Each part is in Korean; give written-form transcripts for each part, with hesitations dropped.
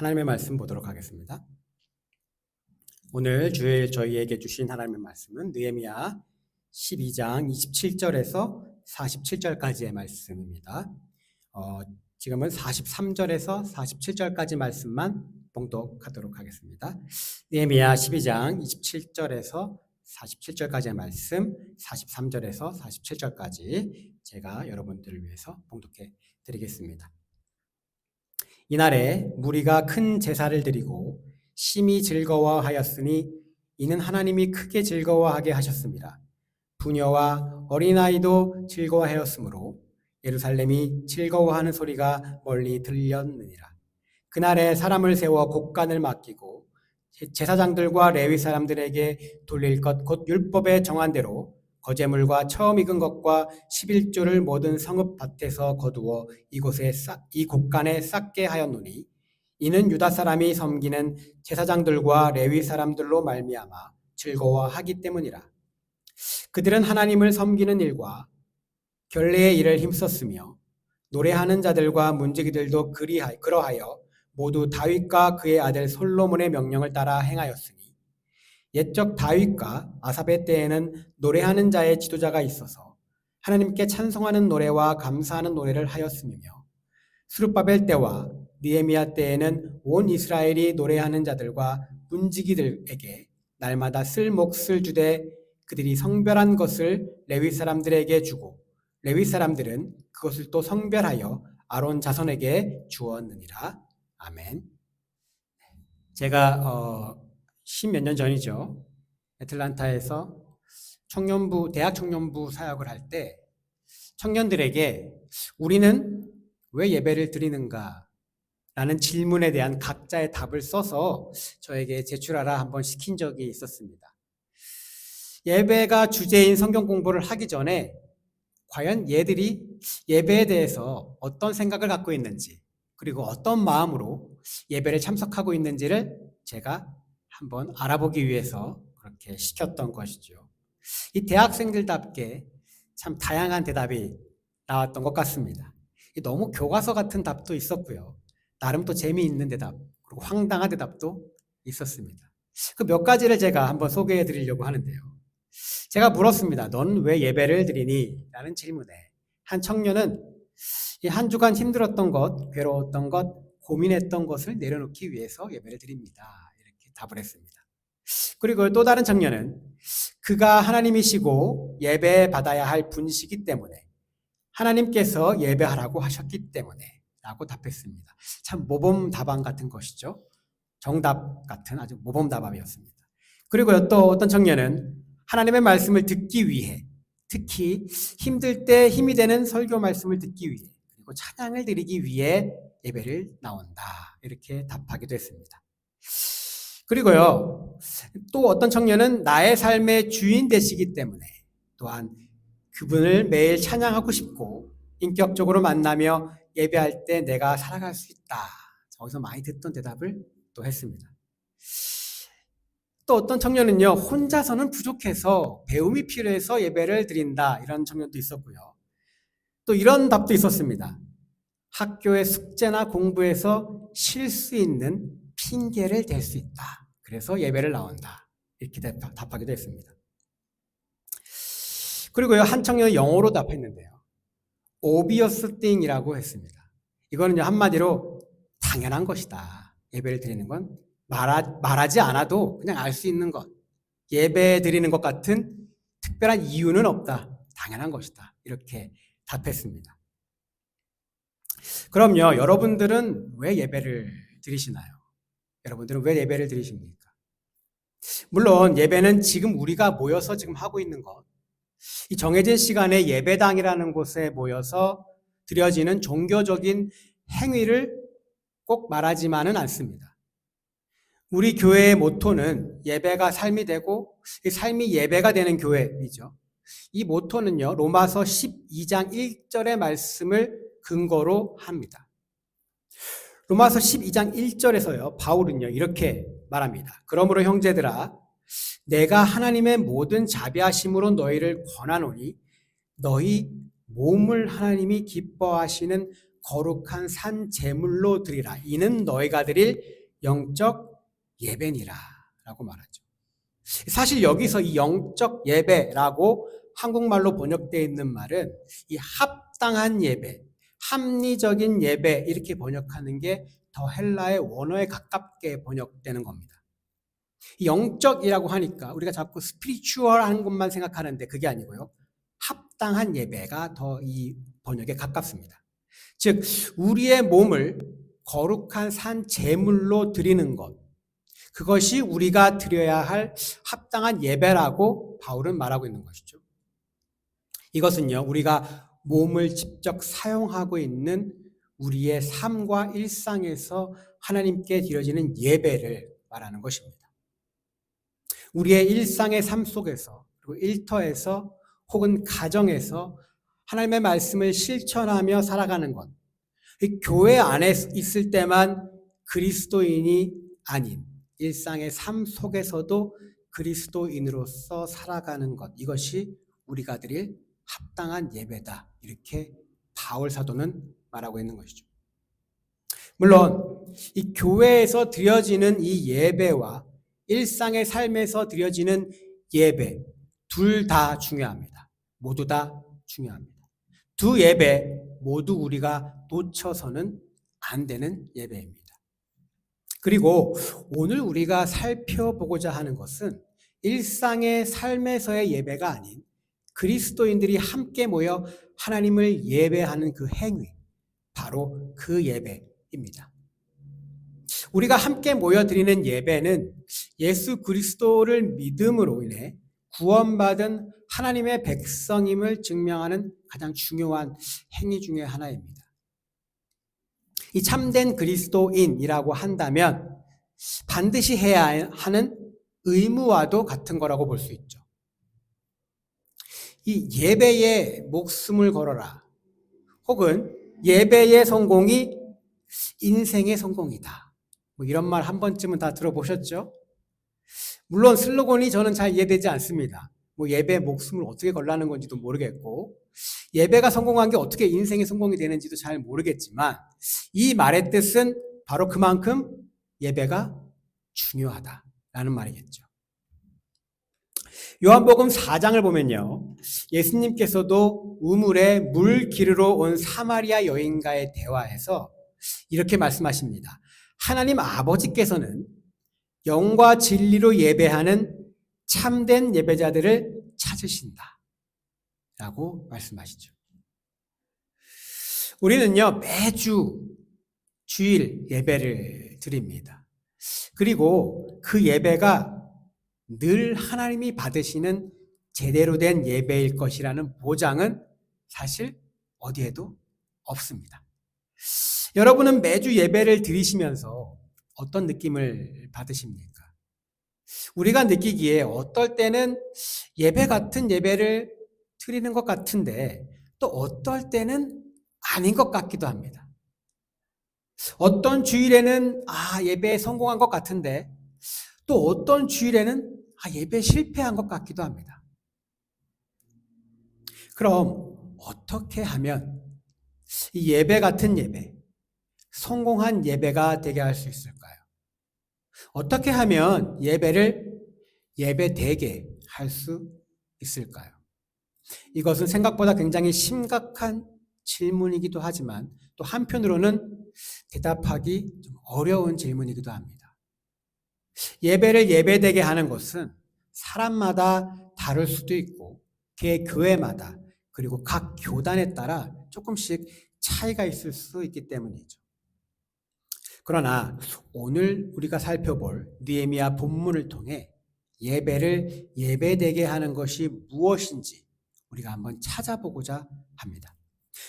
하나님의 말씀 보도록 하겠습니다. 오늘 주일 저희에게 주신 하나님의 말씀은 느헤미야 12장 27절에서 47절까지의 말씀입니다. 지금은 43절에서 47절까지 말씀만 봉독하도록 하겠습니다. 느헤미야 12장 27절에서 47절까지의 말씀, 43절에서 47절까지 제가 여러분들을 위해서 봉독해 드리겠습니다. 이날에 무리가 큰 제사를 드리고 심히 즐거워하였으니 이는 하나님이 크게 즐거워하게 하셨습니다. 부녀와 어린아이도 즐거워하였으므로 예루살렘이 즐거워하는 소리가 멀리 들렸느니라. 그날에 사람을 세워 곡간을 맡기고 제사장들과 레위 사람들에게 돌릴 것 곧 율법에 정한 대로 거제물과 처음 익은 것과 11조를 모든 성읍밭에서 거두어 이 곡간에 쌓게 하였노니 이는 유다 사람이 섬기는 제사장들과 레위 사람들로 말미암아 즐거워하기 때문이라. 그들은 하나님을 섬기는 일과 결례의 일을 힘썼으며 노래하는 자들과 문지기들도 그러하여 모두 다윗과 그의 아들 솔로몬의 명령을 따라 행하였으니 옛적 다윗과 아삽의 때에는 노래하는 자의 지도자가 있어서 하나님께 찬송하는 노래와 감사하는 노래를 하였으며 스룹바벨 때와 느헤미야 때에는 온 이스라엘이 노래하는 자들과 문지기들에게 날마다 쓸 몫을 주되 그들이 성별한 것을 레위 사람들에게 주고 레위 사람들은 그것을 또 성별하여 아론 자손에게 주었느니라. 아멘. 제가 10몇 년 전이죠. 애틀란타에서 대학 청년부 사역을 할 때 청년들에게 우리는 왜 예배를 드리는가? 라는 질문에 대한 각자의 답을 써서 저에게 제출하라 한번 시킨 적이 있었습니다. 예배가 주제인 성경 공부를 하기 전에 과연 얘들이 예배에 대해서 어떤 생각을 갖고 있는지 그리고 어떤 마음으로 예배를 참석하고 있는지를 제가 한번 알아보기 위해서 그렇게 시켰던 것이죠. 이 대학생들답게 참 다양한 대답이 나왔던 것 같습니다. 너무 교과서 같은 답도 있었고요. 나름 또 재미있는 대답, 그리고 황당한 대답도 있었습니다. 그 몇 가지를 제가 한번 소개해 드리려고 하는데요. 제가 물었습니다. 넌 왜 예배를 드리니? 라는 질문에 한 청년은 이 한 주간 힘들었던 것, 괴로웠던 것, 고민했던 것을 내려놓기 위해서 예배를 드립니다. 이렇게 답을 했습니다. 그리고 또 다른 청년은 그가 하나님이시고 예배 받아야 할 분이시기 때문에 하나님께서 예배하라고 하셨기 때문에 라고 답했습니다. 참 모범답안 같은 것이죠. 정답 같은 아주 모범답안이었습니다. 그리고 또 어떤 청년은 하나님의 말씀을 듣기 위해 특히 힘들 때 힘이 되는 설교 말씀을 듣기 위해 그리고 찬양을 드리기 위해 예배를 나온다. 이렇게 답하기도 했습니다. 그리고요, 또 어떤 청년은 나의 삶의 주인 되시기 때문에 또한 그분을 매일 찬양하고 싶고 인격적으로 만나며 예배할 때 내가 살아갈 수 있다. 어디서 많이 듣던 대답을 또 했습니다. 또 어떤 청년은요, 혼자서는 부족해서 배움이 필요해서 예배를 드린다. 이런 청년도 있었고요. 또 이런 답도 있었습니다. 학교의 숙제나 공부에서 쉴 수 있는 핑계를 댈 수 있다. 그래서 예배를 나온다. 이렇게 답하기도 했습니다. 그리고요, 한 청년은 영어로 답했는데요. obvious thing이라고 했습니다. 이거는요, 한마디로 당연한 것이다. 예배를 드리는 건 말하지 않아도 그냥 알 수 있는 것. 예배 드리는 것 같은 특별한 이유는 없다. 당연한 것이다. 이렇게 답했습니다. 그럼요, 여러분들은 왜 예배를 드리시나요? 여러분들은 왜 예배를 드리십니까? 물론 예배는 지금 우리가 모여서 지금 하고 있는 것, 이 정해진 시간에 예배당이라는 곳에 모여서 드려지는 종교적인 행위를 꼭 말하지만은 않습니다. 우리 교회의 모토는 예배가 삶이 되고 이 삶이 예배가 되는 교회이죠. 이 모토는요, 로마서 12장 1절의 말씀을 근거로 합니다. 로마서 12장 1절에서요, 바울은요, 이렇게 말합니다. 그러므로 형제들아, 내가 하나님의 모든 자비하심으로 너희를 권하노니 너희 몸을 하나님이 기뻐하시는 거룩한 산 제물로 드리라. 이는 너희가 드릴 영적 예배니라 라고 말하죠. 사실 여기서 이 영적 예배라고 한국말로 번역되어 있는 말은 이 합당한 예배, 합리적인 예배 이렇게 번역하는 게 더 헬라의 원어에 가깝게 번역되는 겁니다. 이 영적이라고 하니까 우리가 자꾸 스피리추얼한 것만 생각하는데 그게 아니고요. 합당한 예배가 더 이 번역에 가깝습니다. 즉 우리의 몸을 거룩한 산 제물로 드리는 것, 그것이 우리가 드려야 할 합당한 예배라고 바울은 말하고 있는 것이죠. 이것은요, 우리가 몸을 직접 사용하고 있는 우리의 삶과 일상에서 하나님께 드려지는 예배를 말하는 것입니다. 우리의 일상의 삶 속에서, 그리고 일터에서 혹은 가정에서 하나님의 말씀을 실천하며 살아가는 것, 교회 안에 있을 때만 그리스도인이 아닌 일상의 삶 속에서도 그리스도인으로서 살아가는 것, 이것이 우리가 드릴 합당한 예배다. 이렇게 바울 사도는 말하고 있는 것이죠. 물론 이 교회에서 드려지는 이 예배와 일상의 삶에서 드려지는 예배, 둘 다 중요합니다. 모두 다 중요합니다. 두 예배 모두 우리가 놓쳐서는 안 되는 예배입니다. 그리고 오늘 우리가 살펴보고자 하는 것은 일상의 삶에서의 예배가 아닌 그리스도인들이 함께 모여 하나님을 예배하는 그 행위, 바로 그 예배입니다. 우리가 함께 모여 드리는 예배는 예수 그리스도를 믿음으로 인해 구원받은 하나님의 백성임을 증명하는 가장 중요한 행위 중에 하나입니다. 이 참된 그리스도인이라고 한다면 반드시 해야 하는 의무와도 같은 거라고 볼 수 있죠. 이 예배에 목숨을 걸어라, 혹은 예배의 성공이 인생의 성공이다, 뭐 이런 말 한 번쯤은 다 들어보셨죠? 물론 슬로건이 저는 잘 이해되지 않습니다. 뭐 예배에 목숨을 어떻게 걸라는 건지도 모르겠고, 예배가 성공한 게 어떻게 인생의 성공이 되는지도 잘 모르겠지만, 이 말의 뜻은 바로 그만큼 예배가 중요하다라는 말이겠죠. 요한복음 4장을 보면요, 예수님께서도 우물에 물 기르러 온 사마리아 여인과의 대화에서 이렇게 말씀하십니다. 하나님 아버지께서는 영과 진리로 예배하는 참된 예배자들을 찾으신다 라고 말씀하시죠. 우리는요, 매주 주일 예배를 드립니다. 그리고 그 예배가 늘 하나님이 받으시는 제대로 된 예배일 것이라는 보장은 사실 어디에도 없습니다. 여러분은 매주 예배를 드리시면서 어떤 느낌을 받으십니까? 우리가 느끼기에 어떨 때는 예배 같은 예배를 드리는 것 같은데 또 어떨 때는 아닌 것 같기도 합니다. 어떤 주일에는 예배에 성공한 것 같은데 또 어떤 주일에는 예배에 실패한 것 같기도 합니다. 그럼 어떻게 하면 이 예배 같은 예배, 성공한 예배가 되게 할 수 있을까요? 어떻게 하면 예배를 예배되게 할 수 있을까요? 이것은 생각보다 굉장히 심각한 질문이기도 하지만 또 한편으로는 대답하기 좀 어려운 질문이기도 합니다. 예배를 예배되게 하는 것은 사람마다 다를 수도 있고 개 교회마다 그리고 각 교단에 따라 조금씩 차이가 있을 수 있기 때문이죠. 그러나 오늘 우리가 살펴볼 느헤미야 본문을 통해 예배를 예배되게 하는 것이 무엇인지 우리가 한번 찾아보고자 합니다.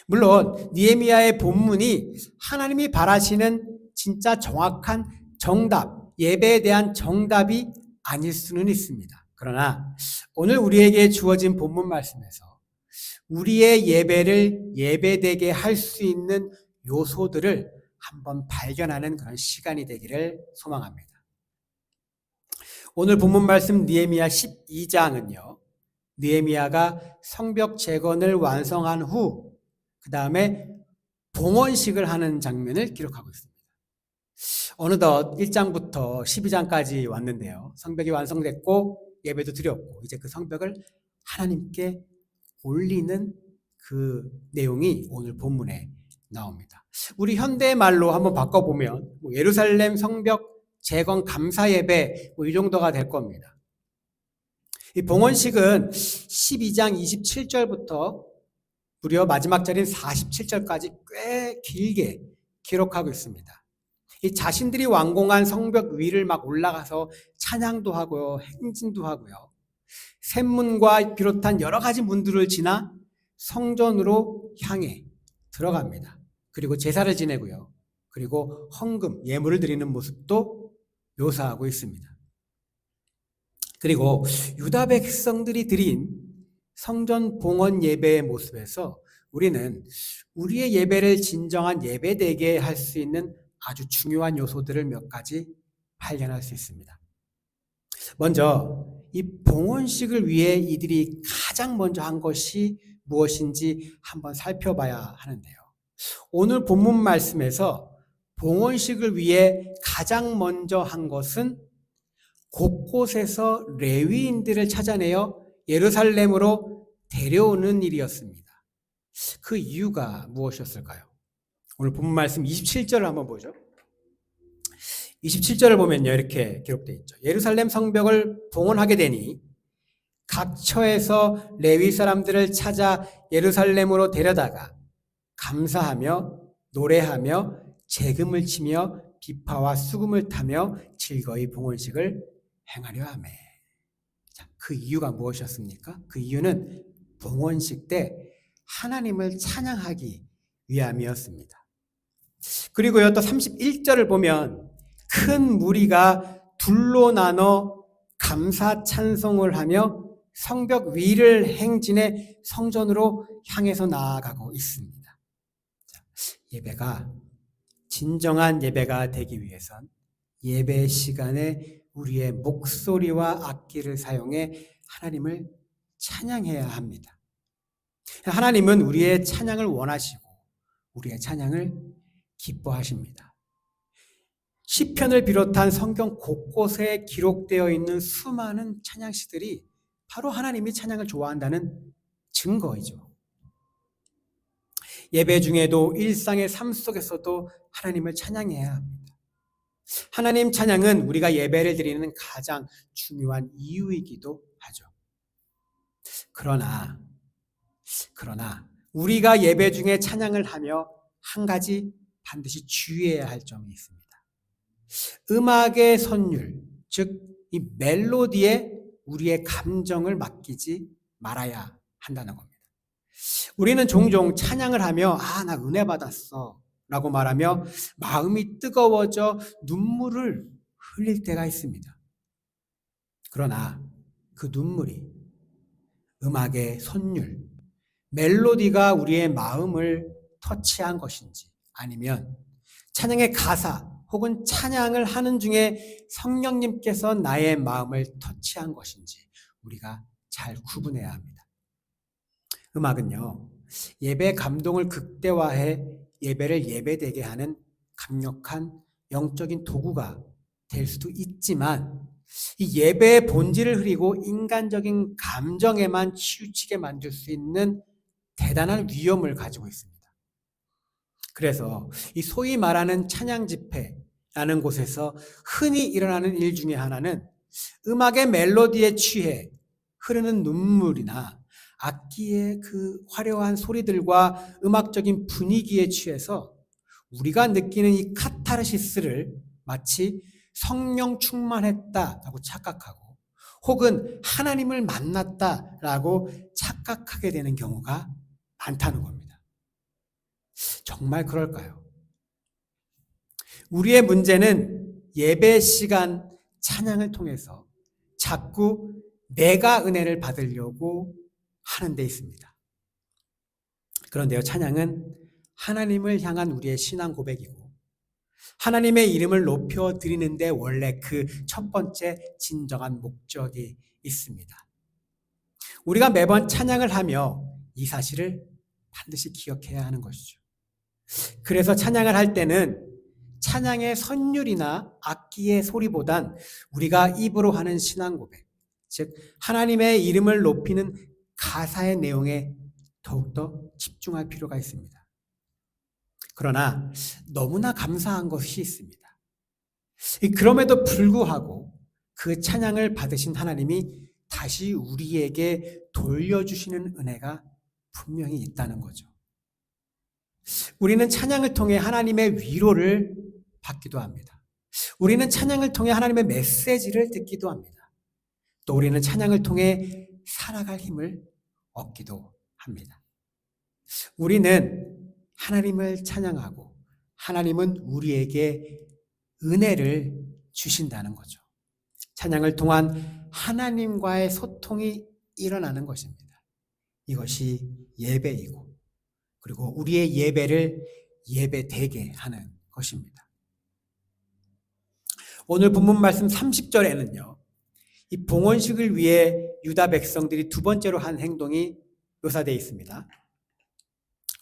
물론 느헤미야의 본문이 하나님이 바라시는 진짜 정확한 정답, 예배에 대한 정답이 아닐 수는 있습니다. 그러나 오늘 우리에게 주어진 본문 말씀에서 우리의 예배를 예배되게 할 수 있는 요소들을 한번 발견하는 그런 시간이 되기를 소망합니다. 오늘 본문 말씀 느헤미야 12장은요. 느헤미야가 성벽 재건을 완성한 후 그 다음에 봉헌식을 하는 장면을 기록하고 있습니다. 어느덧 1장부터 12장까지 왔는데요. 성벽이 완성됐고 예배도 드렸고 이제 그 성벽을 하나님께 올리는 그 내용이 오늘 본문에 나옵니다. 우리 현대 말로 한번 바꿔보면 예루살렘 성벽 재건 감사 예배 이 정도가 될 겁니다. 이 봉헌식은 12장 27절부터 무려 마지막 절인 47절까지 꽤 길게 기록하고 있습니다. 이 자신들이 완공한 성벽 위를 막 올라가서 찬양도 하고요, 행진도 하고요, 샘문과 비롯한 여러 가지 문들을 지나 성전으로 향해 들어갑니다. 그리고 제사를 지내고요, 그리고 헌금, 예물을 드리는 모습도 묘사하고 있습니다. 그리고 유다 백성들이 드린 성전 봉헌 예배의 모습에서 우리는 우리의 예배를 진정한 예배되게 할 수 있는 아주 중요한 요소들을 몇 가지 발견할 수 있습니다. 먼저 이 봉헌식을 위해 이들이 가장 먼저 한 것이 무엇인지 한번 살펴봐야 하는데요. 오늘 본문 말씀에서 봉헌식을 위해 가장 먼저 한 것은 곳곳에서 레위인들을 찾아내어 예루살렘으로 데려오는 일이었습니다. 그 이유가 무엇이었을까요? 오늘 본문 말씀 27절을 한번 보죠. 27절을 보면요, 이렇게 기록되어 있죠. 예루살렘 성벽을 봉헌하게 되니 각 처에서 레위 사람들을 찾아 예루살렘으로 데려다가 감사하며 노래하며 재금을 치며 비파와 수금을 타며 즐거이 봉헌식을 행하려 하매. 자, 그 이유가 무엇이었습니까? 그 이유는 봉헌식 때 하나님을 찬양하기 위함이었습니다. 그리고요, 또 31절을 보면 큰 무리가 둘로 나눠 감사 찬송을 하며 성벽 위를 행진해 성전으로 향해서 나아가고 있습니다. 자, 예배가 진정한 예배가 되기 위해선 예배 시간에 우리의 목소리와 악기를 사용해 하나님을 찬양해야 합니다. 하나님은 우리의 찬양을 원하시고 우리의 찬양을 기뻐하십니다. 시편을 비롯한 성경 곳곳에 기록되어 있는 수많은 찬양시들이 바로 하나님이 찬양을 좋아한다는 증거이죠. 예배 중에도 일상의 삶 속에서도 하나님을 찬양해야 합니다. 하나님 찬양은 우리가 예배를 드리는 가장 중요한 이유이기도 하죠. 그러나 우리가 예배 중에 찬양을 하며 한 가지 반드시 주의해야 할 점이 있습니다. 음악의 선율, 즉 이 멜로디에 우리의 감정을 맡기지 말아야 한다는 겁니다. 우리는 종종 찬양을 하며 나 은혜 받았어 라고 말하며 마음이 뜨거워져 눈물을 흘릴 때가 있습니다. 그러나 그 눈물이 음악의 선율, 멜로디가 우리의 마음을 터치한 것인지, 아니면 찬양의 가사 혹은 찬양을 하는 중에 성령님께서 나의 마음을 터치한 것인지 우리가 잘 구분해야 합니다. 음악은요, 예배 감동을 극대화해 예배를 예배되게 하는 강력한 영적인 도구가 될 수도 있지만 이 예배의 본질을 흐리고 인간적인 감정에만 치우치게 만들 수 있는 대단한 위험을 가지고 있습니다. 그래서 이 소위 말하는 찬양 집회라는 곳에서 흔히 일어나는 일 중에 하나는 음악의 멜로디에 취해 흐르는 눈물이나 악기의 그 화려한 소리들과 음악적인 분위기에 취해서 우리가 느끼는 이 카타르시스를 마치 성령 충만했다라고 착각하고 혹은 하나님을 만났다라고 착각하게 되는 경우가 많다는 겁니다. 정말 그럴까요? 우리의 문제는 예배 시간 찬양을 통해서 자꾸 내가 은혜를 받으려고 하는 데 있습니다. 그런데요, 찬양은 하나님을 향한 우리의 신앙 고백이고 하나님의 이름을 높여 드리는데 원래 그 첫 번째 진정한 목적이 있습니다. 우리가 매번 찬양을 하며 이 사실을 반드시 기억해야 하는 것이죠. 그래서 찬양을 할 때는 찬양의 선율이나 악기의 소리보단 우리가 입으로 하는 신앙 고백, 즉 하나님의 이름을 높이는 가사의 내용에 더욱더 집중할 필요가 있습니다. 그러나 너무나 감사한 것이 있습니다. 그럼에도 불구하고 그 찬양을 받으신 하나님이 다시 우리에게 돌려주시는 은혜가 분명히 있다는 거죠. 우리는 찬양을 통해 하나님의 위로를 받기도 합니다. 우리는 찬양을 통해 하나님의 메시지를 듣기도 합니다. 또 우리는 찬양을 통해 살아갈 힘을 얻기도 합니다. 우리는 하나님을 찬양하고 하나님은 우리에게 은혜를 주신다는 거죠. 찬양을 통한 하나님과의 소통이 일어나는 것입니다. 이것이 예배이고 그리고 우리의 예배를 예배되게 하는 것입니다. 오늘 본문 말씀 30절에는요. 이 봉헌식을 위해 유다 백성들이 두 번째로 한 행동이 묘사되어 있습니다.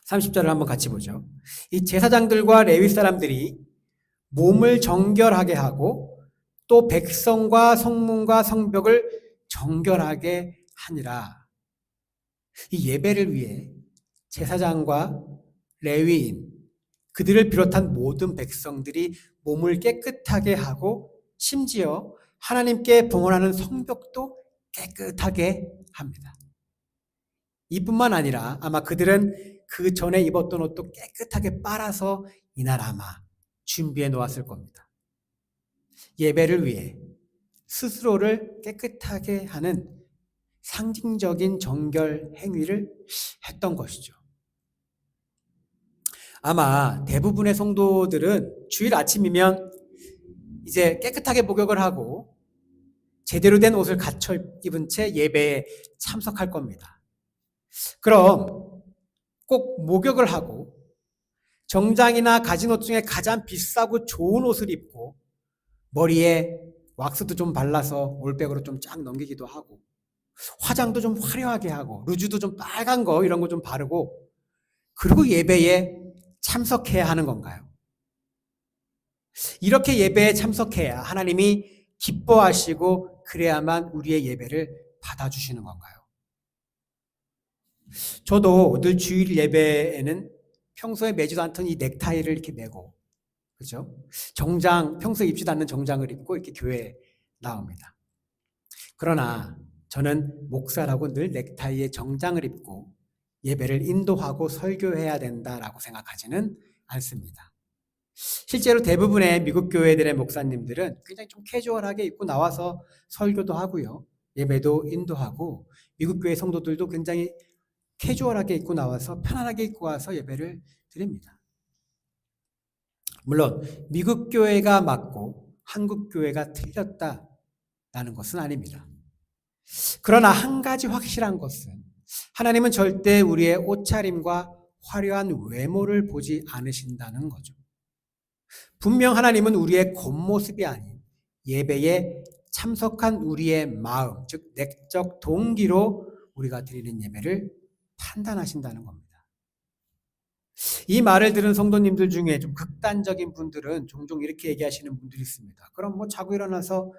30절을 한번 같이 보죠. 이 제사장들과 레위 사람들이 몸을 정결하게 하고 또 백성과 성문과 성벽을 정결하게 하니라. 이 예배를 위해 제사장과 레위인, 그들을 비롯한 모든 백성들이 몸을 깨끗하게 하고 심지어 하나님께 봉헌하는 성벽도 깨끗하게 합니다. 이뿐만 아니라 아마 그들은 그 전에 입었던 옷도 깨끗하게 빨아서 이날 아마 준비해 놓았을 겁니다. 예배를 위해 스스로를 깨끗하게 하는 상징적인 정결 행위를 했던 것이죠. 아마 대부분의 성도들은 주일 아침이면 이제 깨끗하게 목욕을 하고 제대로 된 옷을 갖춰 입은 채 예배에 참석할 겁니다. 그럼 꼭 목욕을 하고 정장이나 가진 옷 중에 가장 비싸고 좋은 옷을 입고 머리에 왁스도 좀 발라서 올백으로 좀 쫙 넘기기도 하고 화장도 좀 화려하게 하고 루즈도 좀 빨간 거 이런 거 좀 바르고 그리고 예배에 참석해야 하는 건가요? 이렇게 예배에 참석해야 하나님이 기뻐하시고 그래야만 우리의 예배를 받아주시는 건가요? 저도 늘 주일 예배에는 평소에 매지도 않던 이 넥타이를 이렇게 매고, 그죠? 정장, 평소에 입지도 않는 정장을 입고 이렇게 교회에 나옵니다. 그러나 저는 목사라고 늘 넥타이에 정장을 입고 예배를 인도하고 설교해야 된다라고 생각하지는 않습니다. 실제로 대부분의 미국 교회들의 목사님들은 굉장히 좀 캐주얼하게 입고 나와서 설교도 하고요. 예배도 인도하고 미국 교회 성도들도 굉장히 캐주얼하게 입고 나와서 편안하게 입고 와서 예배를 드립니다. 물론 미국 교회가 맞고 한국 교회가 틀렸다라는 것은 아닙니다. 그러나 한 가지 확실한 것은 하나님은 절대 우리의 옷차림과 화려한 외모를 보지 않으신다는 거죠. 분명 하나님은 우리의 겉모습이 아닌 예배에 참석한 우리의 마음, 즉 내적 동기로 우리가 드리는 예배를 판단하신다는 겁니다. 이 말을 들은 성도님들 중에 좀 극단적인 분들은 종종 이렇게 얘기하시는 분들이 있습니다. 그럼 뭐 자고 일어나서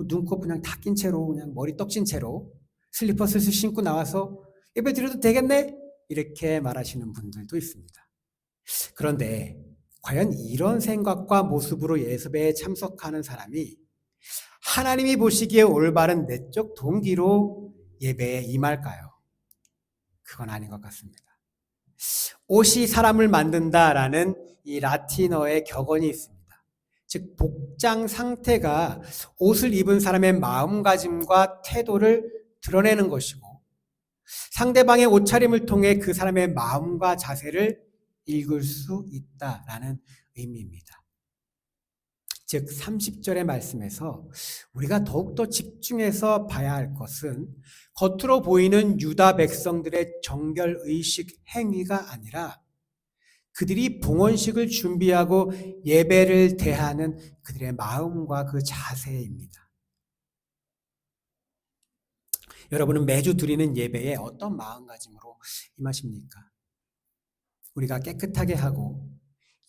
눈곱 그냥 다 낀 채로 그냥 머리 떡진 채로 슬리퍼 슬슬 신고 나와서 예배 드려도 되겠네? 이렇게 말하시는 분들도 있습니다. 그런데 과연 이런 생각과 모습으로 예배에 참석하는 사람이 하나님이 보시기에 올바른 내적 동기로 예배에 임할까요? 그건 아닌 것 같습니다. 옷이 사람을 만든다라는 이 라틴어의 격언이 있습니다. 즉 복장 상태가 옷을 입은 사람의 마음가짐과 태도를 드러내는 것이고 상대방의 옷차림을 통해 그 사람의 마음과 자세를 읽을 수 있다라는 의미입니다. 즉 30절의 말씀에서 우리가 더욱더 집중해서 봐야 할 것은 겉으로 보이는 유다 백성들의 정결의식 행위가 아니라 그들이 봉헌식을 준비하고 예배를 대하는 그들의 마음과 그 자세입니다. 여러분은 매주 드리는 예배에 어떤 마음가짐으로 임하십니까? 우리가 깨끗하게 하고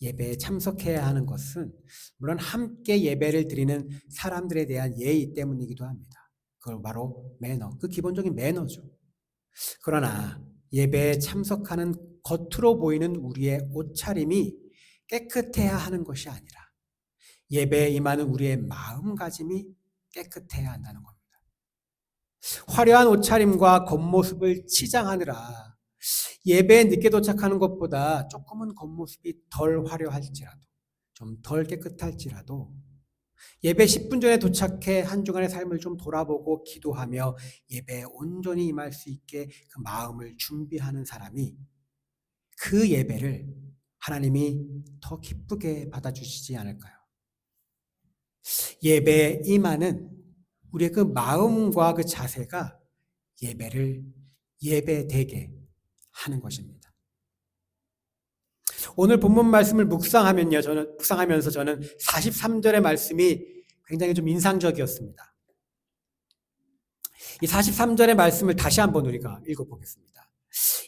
예배에 참석해야 하는 것은 물론 함께 예배를 드리는 사람들에 대한 예의 때문이기도 합니다. 그걸 바로 매너, 그 기본적인 매너죠. 그러나 예배에 참석하는 겉으로 보이는 우리의 옷차림이 깨끗해야 하는 것이 아니라 예배에 임하는 우리의 마음가짐이 깨끗해야 한다는 겁니다. 화려한 옷차림과 겉모습을 치장하느라 예배에 늦게 도착하는 것보다 조금은 겉모습이 덜 화려할지라도 좀 덜 깨끗할지라도 예배 10분 전에 도착해 한 주간의 삶을 좀 돌아보고 기도하며 예배에 온전히 임할 수 있게 그 마음을 준비하는 사람이 그 예배를 하나님이 더 기쁘게 받아주시지 않을까요? 예배에 임하는 우리의 그 마음과 그 자세가 예배를 예배되게 하는 것입니다. 오늘 본문 말씀을 묵상하면서 저는 43절의 말씀이 굉장히 좀 인상적이었습니다. 이 43절의 말씀을 다시 한번 우리가 읽어보겠습니다.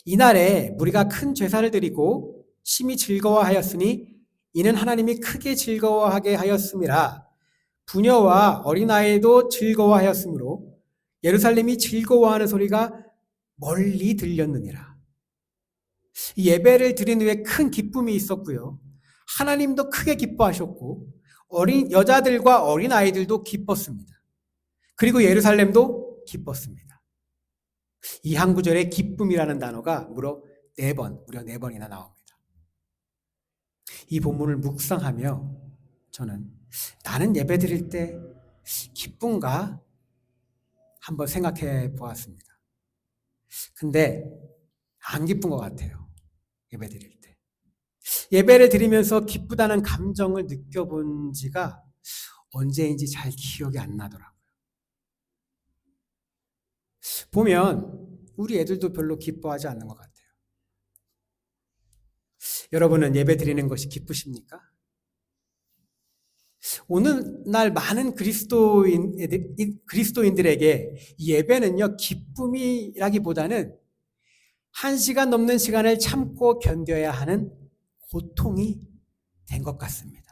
이날에 무리가 큰 제사를 드리고 심히 즐거워하였으니 이는 하나님이 크게 즐거워하게 하였음이라. 부녀와 어린아이도 즐거워하였으므로 예루살렘이 즐거워하는 소리가 멀리 들렸느니라. 예배를 드린 후에 큰 기쁨이 있었고요. 하나님도 크게 기뻐하셨고 어린 여자들과 어린아이들도 기뻤습니다. 그리고 예루살렘도 기뻤습니다. 이 한 구절에 기쁨이라는 단어가 무려 4번이나 나옵니다. 이 본문을 묵상하며 저는 나는 예배 드릴 때 기쁜가? 한번 생각해 보았습니다. 근데 안 기쁜 것 같아요. 예배 드릴 때. 예배를 드리면서 기쁘다는 감정을 느껴본 지가 언제인지 잘 기억이 안 나더라고요. 보면 우리 애들도 별로 기뻐하지 않는 것 같아요. 여러분은 예배 드리는 것이 기쁘십니까? 오늘날 많은 그리스도인들에게 예배는요, 기쁨이라기보다는 1시간 넘는 시간을 참고 견뎌야 하는 고통이 된 것 같습니다.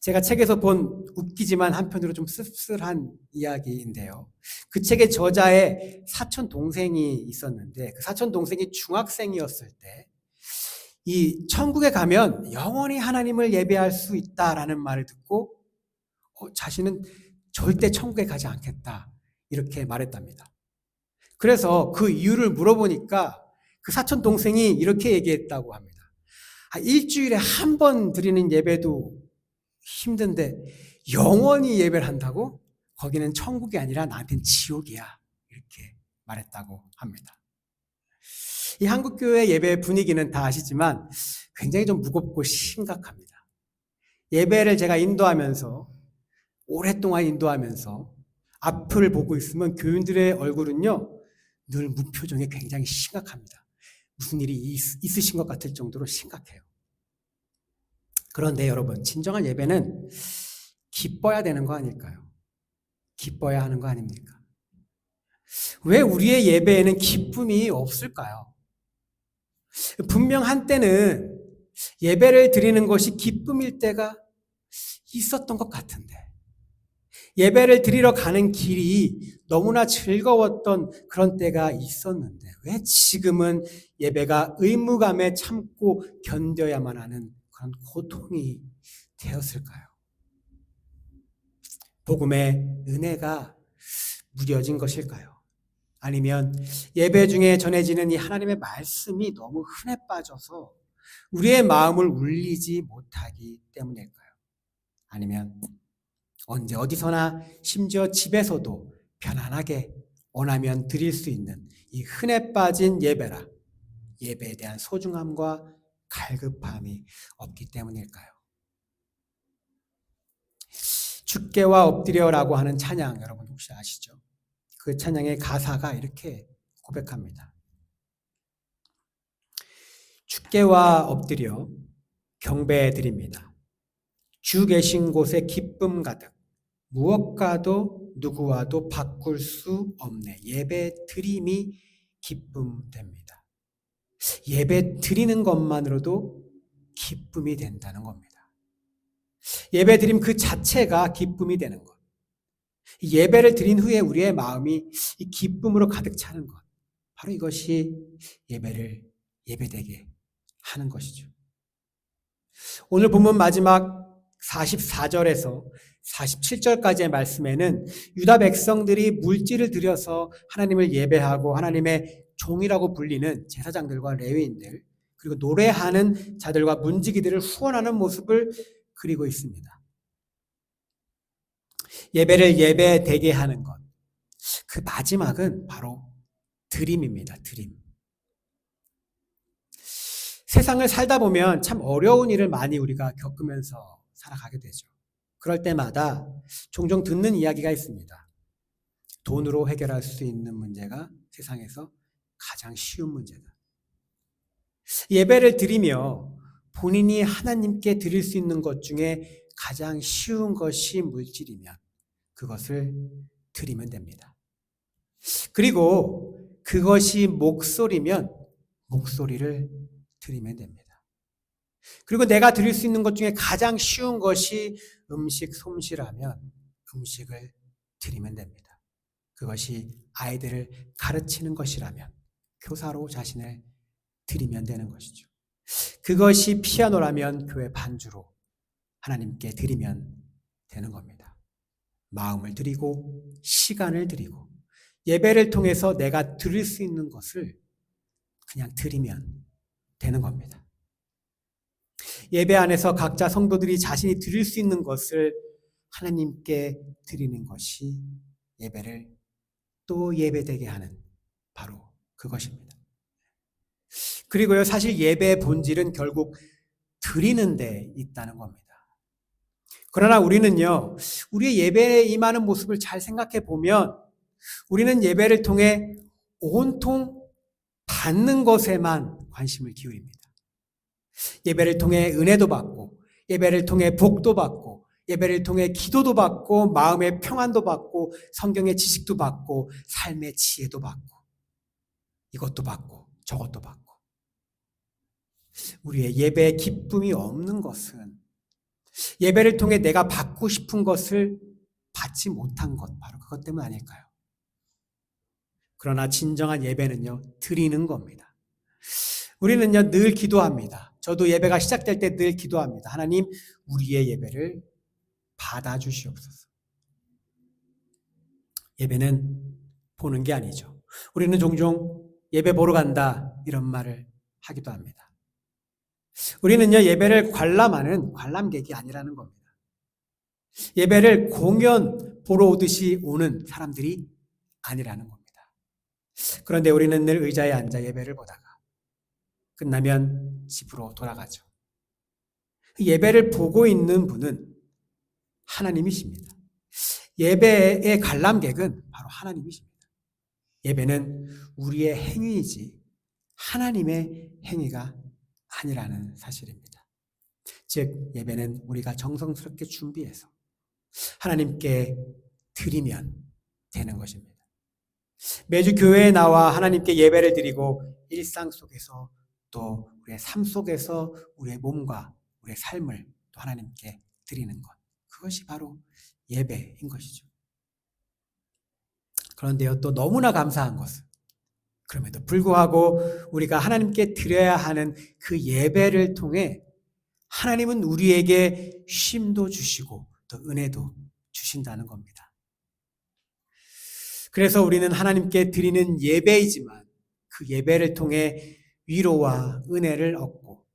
제가 책에서 본 웃기지만 한편으로 좀 씁쓸한 이야기인데요. 그 책의 저자의 사촌 동생이 있었는데 그 사촌 동생이 중학생이었을 때 이 천국에 가면 영원히 하나님을 예배할 수 있다라는 말을 듣고 자신은 절대 천국에 가지 않겠다 이렇게 말했답니다. 그래서 그 이유를 물어보니까 그 사촌 동생이 이렇게 얘기했다고 합니다. 일주일에 한 번 드리는 예배도 힘든데 영원히 예배를 한다고? 거기는 천국이 아니라 나한테는 지옥이야. 이렇게 말했다고 합니다. 이 한국교회 예배 분위기는 다 아시지만 굉장히 좀 무겁고 심각합니다. 예배를 제가 오랫동안 인도하면서 앞을 보고 있으면 교인들의 얼굴은요, 늘 무표정에 굉장히 심각합니다. 무슨 일이 있으신 것 같을 정도로 심각해요. 그런데 여러분, 진정한 예배는 기뻐야 되는 거 아닐까요? 기뻐야 하는 거 아닙니까? 왜 우리의 예배에는 기쁨이 없을까요? 분명 한때는 예배를 드리는 것이 기쁨일 때가 있었던 것 같은데 예배를 드리러 가는 길이 너무나 즐거웠던 그런 때가 있었는데 왜 지금은 예배가 의무감에 참고 견뎌야만 하는 그런 고통이 되었을까요? 복음의 은혜가 무뎌진 것일까요? 아니면 예배 중에 전해지는 이 하나님의 말씀이 너무 흔해 빠져서 우리의 마음을 울리지 못하기 때문일까요? 아니면 언제 어디서나 심지어 집에서도 편안하게 원하면 드릴 수 있는 이 흔해 빠진 예배라 예배에 대한 소중함과 갈급함이 없기 때문일까요? 주께와 엎드려라고 하는 찬양 여러분 혹시 아시죠? 그 찬양의 가사가 이렇게 고백합니다. 주께와 엎드려 경배드립니다. 주 계신 곳에 기쁨 가득 무엇과도 누구와도 바꿀 수 없네. 예배 드림이 기쁨됩니다. 예배 드리는 것만으로도 기쁨이 된다는 겁니다. 예배드림 그 자체가 기쁨이 되는 것. 예배를 드린 후에 우리의 마음이 이 기쁨으로 가득 차는 것. 바로 이것이 예배를 예배되게 하는 것이죠. 오늘 본문 마지막 44절에서 47절까지의 말씀에는 유다 백성들이 물질을 들여서 하나님을 예배하고 하나님의 종이라고 불리는 제사장들과 레위인들, 그리고 노래하는 자들과 문지기들을 후원하는 모습을 그리고 있습니다. 예배를 예배되게 하는 것. 그 마지막은 바로 드림입니다. 드림. 세상을 살다 보면 참 어려운 일을 많이 우리가 겪으면서 살아가게 되죠. 그럴 때마다 종종 듣는 이야기가 있습니다. 돈으로 해결할 수 있는 문제가 세상에서 가장 쉬운 문제다. 예배를 드리며 본인이 하나님께 드릴 수 있는 것 중에 가장 쉬운 것이 물질이면 그것을 드리면 됩니다. 그리고 그것이 목소리면 목소리를 드리면 됩니다. 그리고 내가 드릴 수 있는 것 중에 가장 쉬운 것이 음식 솜씨라면 음식을 드리면 됩니다. 그것이 아이들을 가르치는 것이라면 교사로 자신을 드리면 되는 것이죠. 그것이 피아노라면 교회 반주로 하나님께 드리면 되는 겁니다. 마음을 드리고 시간을 드리고 예배를 통해서 내가 드릴 수 있는 것을 그냥 드리면 되는 겁니다. 예배 안에서 각자 성도들이 자신이 드릴 수 있는 것을 하나님께 드리는 것이 예배를 또 예배되게 하는 바로 그것입니다. 그리고요, 사실 예배의 본질은 결국 드리는 데 있다는 겁니다. 그러나 우리는요, 우리의 예배에 임하는 모습을 잘 생각해 보면 우리는 예배를 통해 온통 받는 것에만 관심을 기울입니다. 예배를 통해 은혜도 받고, 예배를 통해 복도 받고, 예배를 통해 기도도 받고, 마음의 평안도 받고, 성경의 지식도 받고, 삶의 지혜도 받고, 이것도 받고, 저것도 받고. 우리의 예배에 기쁨이 없는 것은 예배를 통해 내가 받고 싶은 것을 받지 못한 것, 바로 그것 때문 아닐까요? 그러나 진정한 예배는요, 드리는 겁니다. 우리는요, 늘 기도합니다. 저도 예배가 시작될 때 늘 기도합니다. 하나님, 우리의 예배를 받아주시옵소서. 예배는 보는 게 아니죠. 우리는 종종 예배 보러 간다, 이런 말을 하기도 합니다. 우리는요, 예배를 관람하는 관람객이 아니라는 겁니다. 예배를 공연 보러 오듯이 오는 사람들이 아니라는 겁니다. 그런데 우리는 늘 의자에 앉아 예배를 보다가 끝나면 집으로 돌아가죠. 예배를 보고 있는 분은 하나님이십니다. 예배의 관람객은 바로 하나님이십니다. 예배는 우리의 행위이지 하나님의 행위가 아니라는 사실입니다. 즉, 예배는 우리가 정성스럽게 준비해서 하나님께 드리면 되는 것입니다. 매주 교회에 나와 하나님께 예배를 드리고 일상 속에서 또 우리의 삶 속에서 우리의 몸과 우리의 삶을 또 하나님께 드리는 것, 그것이 바로 예배인 것이죠. 그런데요, 또 너무나 감사한 것은 그럼에도 불구하고 우리가 하나님께 드려야 하는 그 예배를 통해 하나님은 우리에게 쉼도 주시고 또 은혜도 주신다는 겁니다. 그래서 우리는 하나님께 드리는 예배이지만 그 예배를 통해 위로와 은혜를 얻고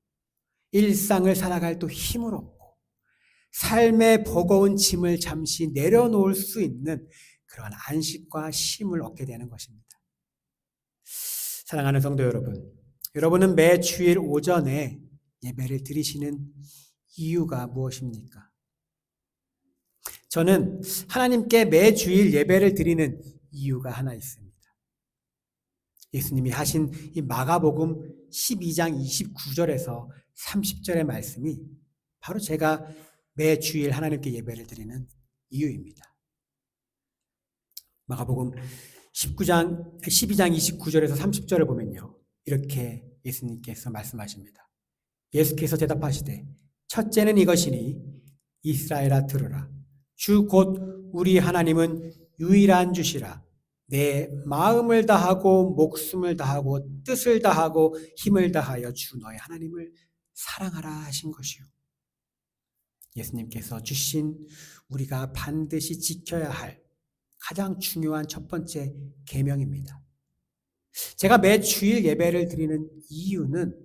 일상을 살아갈 또 힘을 얻고 삶의 버거운 짐을 잠시 내려놓을 수 있는 그러한 안식과 쉼을 얻게 되는 것입니다. 사랑하는 성도 여러분, 여러분은 매 주일 오전에 예배를 드리시는 이유가 무엇입니까? 저는 하나님께 매 주일 예배를 드리는 이유가 하나 있습니다. 예수님이 하신 이 마가복음 12장 29절에서 30절의 말씀이 바로 제가 매 주일 하나님께 예배를 드리는 이유입니다. 마가복음 12장 29절에서 30절을 보면요, 이렇게 예수님께서 말씀하십니다. 예수께서 대답하시되 첫째는 이것이니 이스라엘아 들으라. 주 곧 우리 하나님은 유일한 주시라. 내 마음을 다하고 목숨을 다하고 뜻을 다하고 힘을 다하여 주 너의 하나님을 사랑하라 하신 것이요. 예수님께서 주신 우리가 반드시 지켜야 할 가장 중요한 첫 번째 계명입니다. 제가 매 주일 예배를 드리는 이유는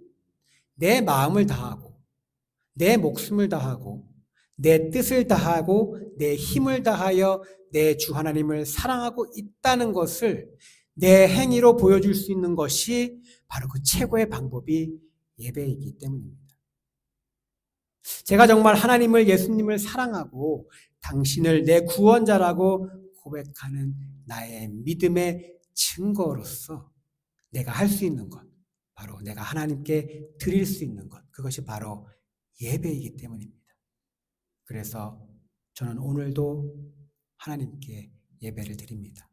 내 마음을 다하고 내 목숨을 다하고 내 뜻을 다하고 내 힘을 다하여 내 주 하나님을 사랑하고 있다는 것을 내 행위로 보여줄 수 있는 것이 바로 그 최고의 방법이 예배이기 때문입니다. 제가 정말 하나님을, 예수님을 사랑하고 당신을 내 구원자라고 고백하는 나의 믿음의 증거로서 내가 할 수 있는 것, 바로 내가 하나님께 드릴 수 있는 것, 그것이 바로 예배이기 때문입니다. 그래서 저는 오늘도 하나님께 예배를 드립니다.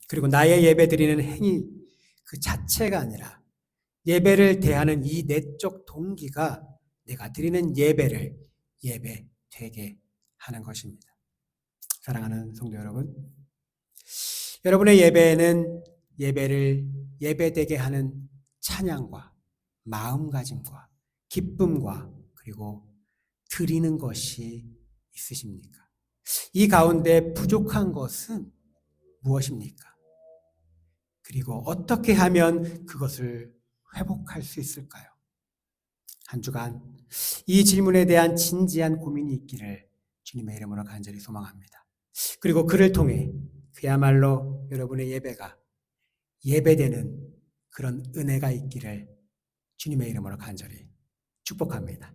그리고 나의 예배 드리는 행위 그 자체가 아니라 예배를 대하는 이 내적 동기가 내가 드리는 예배를 예배되게 하는 것입니다. 사랑하는 성도 여러분, 여러분의 예배에는 예배를 예배되게 하는 찬양과 마음가짐과 기쁨과 그리고 드리는 것이 있으십니까? 이 가운데 부족한 것은 무엇입니까? 그리고 어떻게 하면 그것을 회복할 수 있을까요? 한 주간 이 질문에 대한 진지한 고민이 있기를 주님의 이름으로 간절히 소망합니다. 그리고 그를 통해 그야말로 여러분의 예배가 예배되는 그런 은혜가 있기를 주님의 이름으로 간절히 축복합니다.